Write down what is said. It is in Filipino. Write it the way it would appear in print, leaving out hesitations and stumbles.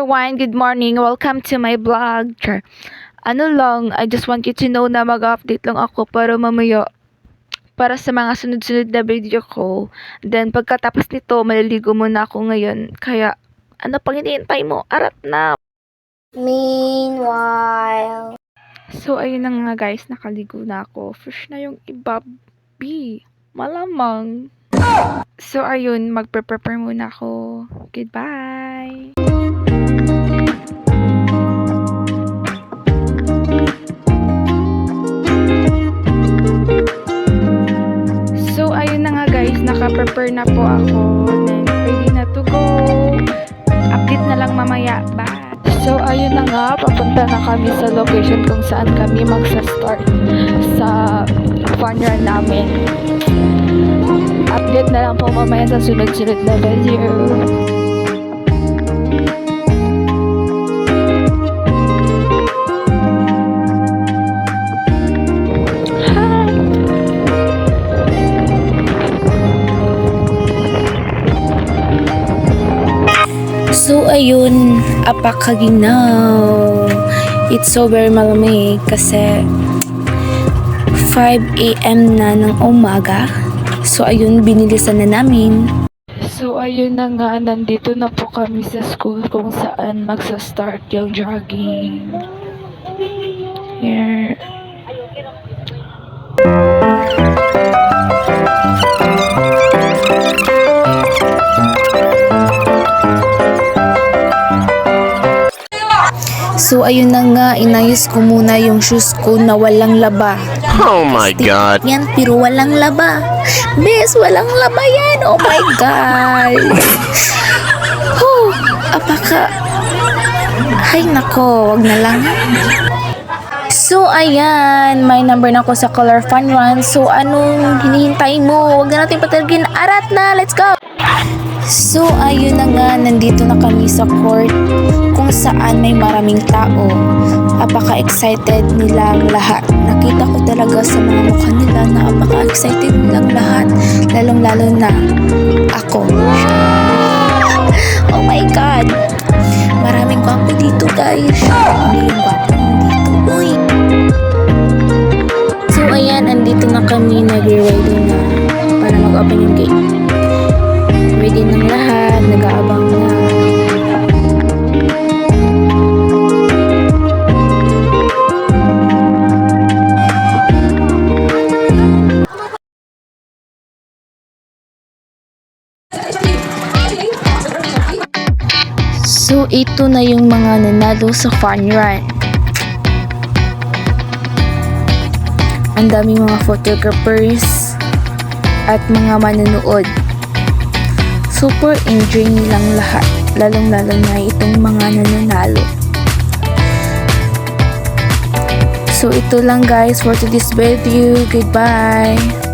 everyone, good morning. Welcome to my vlog. Ano lang, I just want you to know na mag-update lang ako para mamaya para sa mga sunod-sunod na video ko. Then pagkatapos nito, maliligo muna ako ngayon. Kaya ano pang hinihintay mo? Arat na. Meanwhile, So ayun na nga guys, nakaligo na ako. Fresh na yung ibabi. Malamang. So ayun, magpe-prepare muna ako. Goodbye. So ayun na nga guys, naka-prepare na po ako. Then ready na to go. Update na lang mamaya. Bye. So ayun na nga, papunta na kami sa location kung saan kami magsa-start sa fun run namin. Update na lang po mamaya sa sunod-sunod na video. so ayun, apakaginaw. It's so very malamig kasi 5 AM na ng umaga. So ayun, binilisan na namin. So ayun na nga, nandito na po kami sa school kung saan magsa-start yung jogging. Here. So ayun na nga, inayos ko muna yung shoes ko na walang laba. Oh my God. Yan, pero walang laba. Bes, walang laba yan. Oh my God. Apaka. Ay nako, wag na lang. So ayan, may number na ako sa Color Fun Run. So anong hinihintay mo? Wag na natin patalagin. Arat na, let's go! So ayun na nga, nandito na kami sa court kung saan may maraming tao. Apaka-excited nilang lahat. Nakita ko talaga sa mga mukha nila na apaka-excited nilang lahat. Lalong-lalo na ako. Oh my God! Maraming gwapo dito guys. Hindi yung gwapo dito. Uy! So ayan, andito na kami, nag-ready na para mag-open yung gate. Ready ng lahat, nag-aabang na. So ito na yung mga nanalo sa fun run. Ang daming mga photographers at mga manonood. Super enjoy nilang lahat, lalong-lalo na itong mga nananalo. So ito lang guys for today's video. Goodbye!